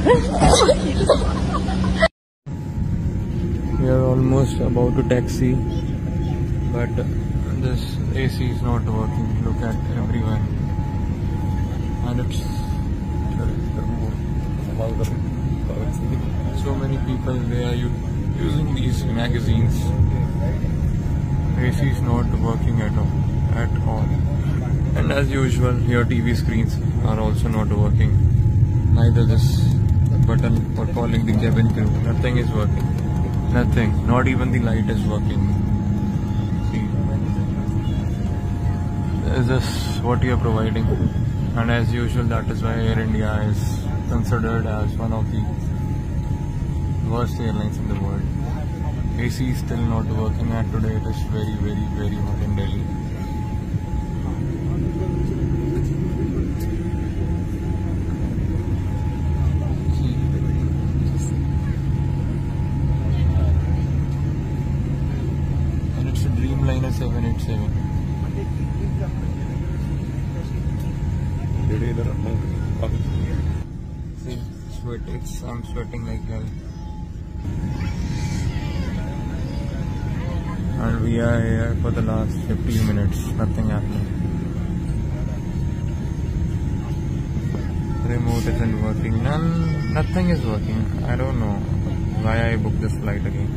We are almost about to taxi, but this AC is not working. Look at everyone, and it's so many people. They are using these magazines. AC is not working at all. And as usual, your TV screens are also not working. Neither this button for calling the cabin crew. Nothing is working. Nothing. Not even the light is working. See, is this what you are providing? And as usual, that is why Air India is considered as one of the worst airlines in the world. AC is still not working, and today it is very, very, very hot in Delhi. And it's a Dreamliner 787. See, I'm sweating like hell. And we are here for the last 15 minutes, nothing happening. Remote isn't working, nothing is working. I don't know why I booked this flight again.